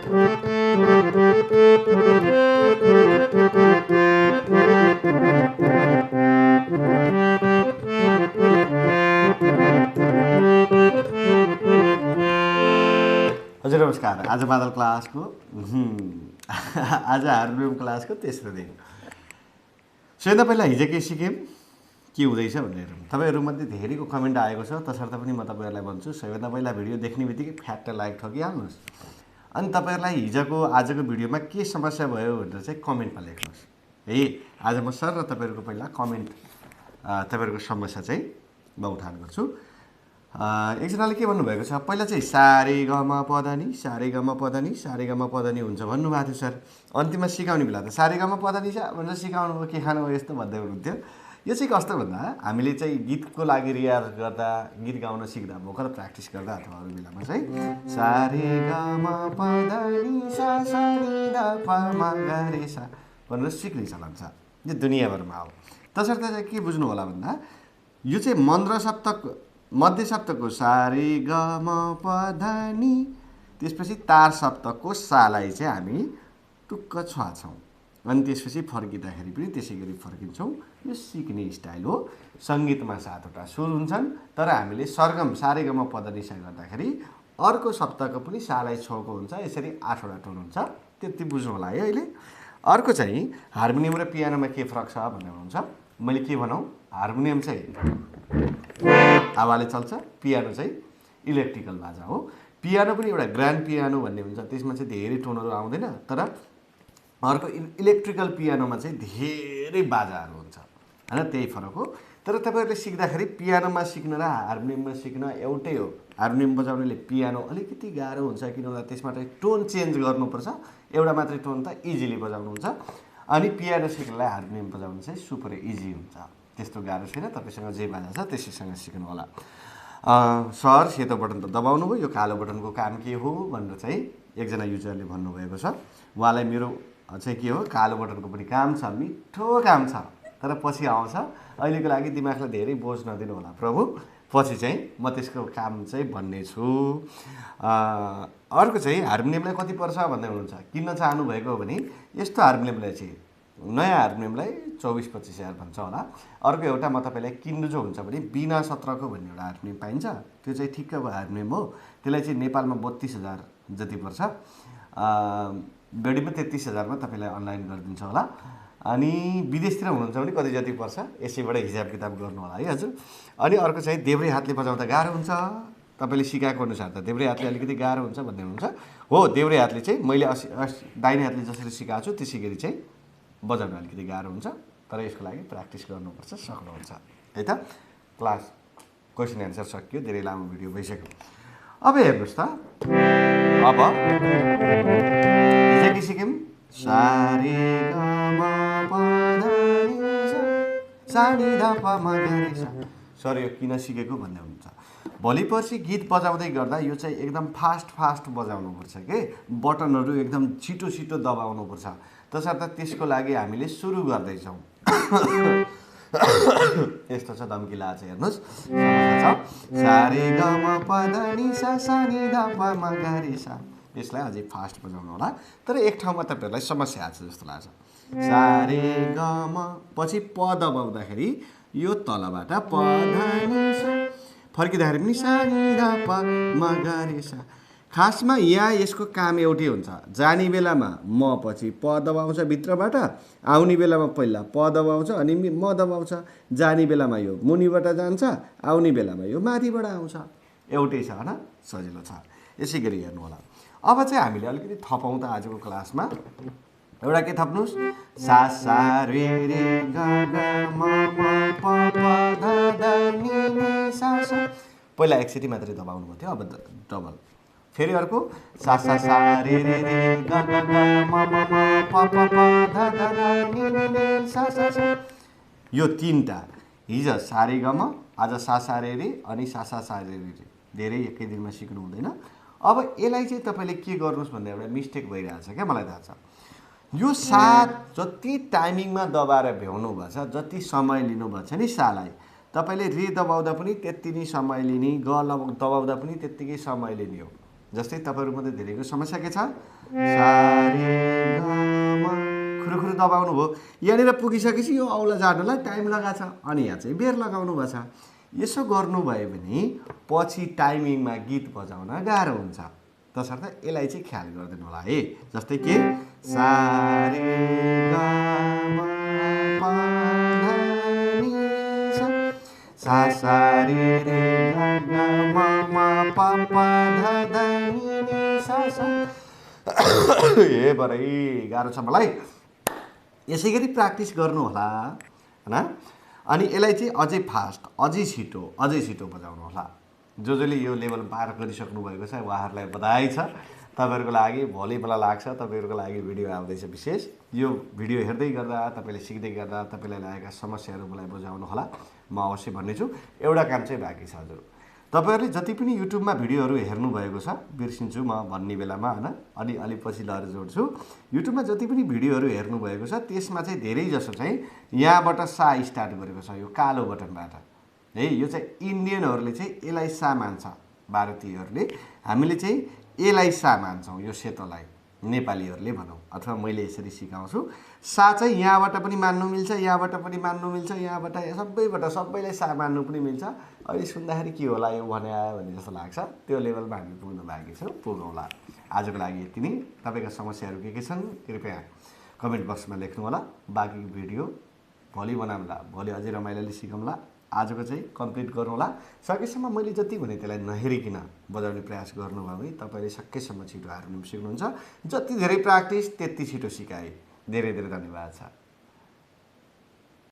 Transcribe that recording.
हजुर नमस्कार। आज बादल क्लासको आज हार्मोनियम क्लासको तेस्रो दिन। सबैभन्दा पहिला हिजो के सिक्यौँ, के हुँदैछ भनेर तपाईँहरूमध्ये धेरैको कमेन्ट आएको छ। तसर्थ पनि म तपाईँहरूलाई भन्छु, सबैभन्दा पहिला भिडियो देख्ने बित्तिकै फ्याट्ट लाइक ठकिहाल्नुहोस्। अनि तपाईँहरूलाई हिजोको आजको भिडियोमा के समस्या भयो भनेर चाहिँ कमेन्टमा लेख्नुहोस् है। आज म सर र तपाईँहरूको पहिला कमेन्ट, तपाईँहरूको समस्या चाहिँ म उठान गर्छु। एकजनाले के भन्नुभएको छ, पहिला चाहिँ सारे गमा पदनी सारे गमा पदनी सारे गमा पदनी हुन्छ भन्नुभएको थियो सर। अन्तिममा सिकाउने बेला त सारे गमा पदनी छ भनेर सिकाउनु भयो, के खानु भयो यस्तो भन्दै हुनुहुन्थ्यो। यो चाहिँ कस्तो भन्दा हामीले चाहिँ गीतको लागि रियाज गर्दा, गीत गाउन सिक्दा, भोकल प्र्याक्टिस गर्दा अथवा अरू बेलामा चाहिँ सारे गमा पदनी सा सानी दा पा मा गा रे सा भनेर सिक्ने चलन छ, यो दुनियाँभरमा हो। तसर्थ चाहिँ के बुझ्नु होला भन्दा यो चाहिँ मन्त्र मध्य सप्तको सारे ग म प ध नि, त्यसपछि तार सप्तको सालाई चाहिँ हामी टुक्क छुवाछौँ अनि त्यसपछि फर्किँदाखेरि पनि त्यसै गरी फर्किन्छौँ। यो सिक्ने स्टाइल हो। सङ्गीतमा 7वटा सुर हुन्छन्, तर हामीले सरगम सारे ग म प ध नि सा गर्दाखेरि अर्को सप्तको पनि सालाई छोको हुन्छ, यसरी 8वटा टोन हुन्छ। त्यति बुझ्नु होला है अहिले। अर्को चाहिँ हार्मोनियम र पियानोमा के फरक छ भन्ने हुनुहुन्छ। मैले के भनौँ, हार्मोनियम चाहिँ हावाले चल्छ, पियानो चाहिँ इलेक्ट्रिकल बाजा हो। पियानो पनि एउटा ग्रान्ड पियानो भन्ने हुन्छ, त्यसमा चाहिँ धेरै टोनहरू आउँदैन। तर अर्को इलेक्ट्रिकल पियानोमा चाहिँ धेरै बाजाहरू हुन्छ होइन, त्यही फरक हो। तर तपाईँहरूले सिक्दाखेरि पियानोमा सिक्न र हार्मोनियममा सिक्न एउटै हो। हार्मोनियम बजाउनेले पियानो अलिकति गाह्रो हुन्छ, किनभने त्यसमा चाहिँ टोन चेन्ज गर्नुपर्छ। एउटा मात्रै टोन त इजिली बजाउनुहुन्छ, अनि पियानो सिक्नलाई हार्मोनियम बजाउनु चाहिँ सुपर इजी हुन्छ, त्यस्तो गाह्रो छैन। तपाईँसँग जे बाजा छ त्यसैसँग सिक्नु होला। सर सेतो बटन त दबाउनु भयो, यो कालो बटनको काम के हो भनेर चाहिँ एकजना युजरले भन्नुभएको छ। उहाँलाई मेरो चाहिँ के हो, कालो बटनको पनि काम छ, मिठो काम छ, तर पछि आउँछ। अहिलेको लागि दिमागलाई धेरै बोझ नदिनु होला प्रभु, पछि चाहिँ म त्यसको काम चाहिँ भन्ने छु। अर्को चाहिँ हार्मोनियमलाई कति पर्छ भन्दै हुनुहुन्छ। किन्न चाहनुभएको हो भने यस्तो हार्मोनियमलाई चाहिँ, नयाँ हार्मोनियमलाई 24-25 हजार भन्छ होला। अर्को एउटा म तपाईँलाई किन्नु जो हुन्छ भने बिना 17को भन्ने एउटा हार्मोनियम पाइन्छ, त्यो चाहिँ ठिक्कको हार्मोनियम हो। त्यसलाई चाहिँ नेपालमा 32,000 जति पर्छ, बढीमा 33,000मा तपाईँलाई अनलाइन गरिदिन्छ होला। अनि विदेशतिर हुनुहुन्छ भने कति जति पर्छ यसैबाट हिसाब किताब गर्नु होला है हजुर। अनि अर्को चाहिँ देब्रे हातले बजाउँदा गाह्रो हुन्छ, तपाईँले सिकाएको अनुसार त देब्रे हातले अलिकति गाह्रो हुन्छ भन्ने हुनुहुन्छ। हो, देब्रे हातले चाहिँ मैले दाहिने हातले जसरी सिकाएको छु त्यसै गरी चाहिँ बजाउन अलिकति गाह्रो हुन्छ, तर यसको लागि प्र्याक्टिस गर्नुपर्छ, सक्नुहुन्छ है त। क्लास क्वेसन एन्सर सकियो, धेरै लामो भिडियो भइसक्यो। अब हेर्नुहोस् त, अब हिजो के सिक्यौँ, सारे ग म प ध नि सा सा नि ध प म ग रे सा। सर यो किन सिकेको भन्ने हुन्छ। भोलि पर्सि गीत बजाउँदै गर्दा यो चाहिँ एकदम फास्ट बजाउनुपर्छ के, बटनहरू एकदम छिटो छिटो दबाउनुपर्छ। तसर्थ त्यसको लागि हामीले सुरु गर्दैछौँ। यस्तो छ धम्किला चाहिँ हेर्नुहोस्, सारे ग म प ध नि सा सा नि ध प म ग रे सा। यसलाई अझै फास्ट बजाउनु होला, तर एक ठाउँमा तपाईँहरूलाई समस्या आएको जस्तो लाग्छ। सारे ग म पछि प दबाउँदाखेरि यो तलबाट प ध नि सा, फर्किँदाखेरि पनि सा नि ध प म ग रे सा। खासमा यहाँ यसको काम एउटै हुन्छ, जाने बेलामा म पछि प दबाउँछ भित्रबाट, आउने बेलामा पहिला प दबाउँछ अनि म दबाउँछ। जाने बेलामा यो मुनिबाट जान्छ, आउने बेलामा यो माथिबाट आउँछ, एउटै छ होइन, सजिलो छ। यसै गरी हेर्नु होला। अब चाहिँ हामीले अलिकति थपौँ त आजको क्लासमा। एउटा के थप्नुहोस्, सा सा रे रे ग ग म म प प ध ध नि नि सा सा। पहिला एकचोटि मात्रै दबाउनु भएको थियो, अब डबल। फेरि अर्को सा सा सा रे रे रे ग ग ग म म म प प प ध ध ध नि नि नि सा सा सा। यो तीनटा हिजो सारे ग म, आज सा सा रे रे अनि सा सा सा रे रे, धेरै एकै दिनमा सिक्नु हुँदैन। अब यसलाई चाहिँ तपाईँले के गर्नुहोस् भन्दा एउटा मिस्टेक भइरहेछ क्या, मलाई थाहा छ। यो सा जति टाइमिङमा दबाएर भ्याउनु भएछ, जति समय लिनुभएको छ नि सालाई, तपाईँले रे दबाउँदा पनि त्यति नै समय लिने, ग दबाउँदा पनि त्यत्तिकै समय लिने हो। जस्तै तपाईँहरूमध्ये धेरैको समस्या के छ, सा रे ग म, खुरुखुरु दबाउनु भयो, यहाँनिर पुगिसकेपछि यो औँला जानुलाई टाइम लगाछ, अनि यहाँ चाहिँ बेर लगाउनु भएको छ। यसो गर्नुभयो भने पछि टाइमिङमा गीत बजाउन गाह्रो हुन्छ। तसर्थ यसलाई चाहिँ ख्याल गरिदिनु होला है। जस्तै के, सा रे ग म प ध नि सा, सा सा रे रे ग ग म म प प ध ध नि सा सा। ए बरै गाह्रो छ मलाई। यसै गरी प्र्याक्टिस गर्नु होला हैन। अनि यसलाई चाहिँ अझै फास्ट, अझै छिटो बजाउनु होला। जसले यो लेभल पार गरिसक्नु भएको छ उहाँहरूलाई बधाई छ। तपाईँहरूको लागि भोलि मलाई लाग्छ तपाईँहरूको लागि भिडियो आउँदैछ विशेष। यो भिडियो हेर्दै गर्दा, तपाईँले सिक्दै गर्दा तपाईँलाई लागेका समस्याहरू मलाई बुझाउनु होला, म अवश्य भन्नेछु। एउटा काम चाहिँ बाँकी छ हजुर, तपाईँहरूले जति पनि युट्युबमा भिडियोहरू हेर्नुभएको छ, बिर्सिन्छु म भन्ने बेलामा हैन, अनि अलि पछि लहर जोड्छु। युट्युबमा जति पनि भिडियोहरू हेर्नुभएको छ त्यसमा चाहिँ धेरै जसो चाहिँ यहाँबाट सा स्टार्ट गरेको छ, यो कालो बटनबाट है। यो चाहिँ इन्डियनहरूले चाहिँ यसलाई सा मान्छ, भारतीयहरूले। हामीले चाहिँ यसलाई सा मान्छौँ, यो सेतोलाई नेपालीहरूले भनौँ, अथवा मैले यसरी सिकाउँछु। सा चाहिँ यहाँबाट पनि मान्नु मिल्छ, यहाँबाट पनि मान्नु मिल्छ, यहाँबाट सबैबाट सबैलाई सा मान्नु पनि मिल्छ। अहिले सुन्दाखेरि के होला यो भने जस्तो लाग्छ। त्यो लेभलमा हामी पुग्नु बाँकी छ, पुगौँला। आजको लागि यति नै। तपाईँका समस्याहरू के छन् कृपया कमेन्ट बक्समा लेख्नु होला। बाँकी भिडियो भोलि बनाउँला, भोलि अझै रमाइलोले सिकौँला। आजको चाहिँ कम्प्लिट गरौँला। सकेसम्म मैले जति भने त्यसलाई नहेरिकन बजाउने प्रयास गर्नुभयो भने तपाईँले सकेसम्म छिटो हार्मोनियम सिक्नुहुन्छ। जति धेरै प्र्याक्टिस त्यति छिटो सिकाए। धेरै धेरै धन्यवाद छ।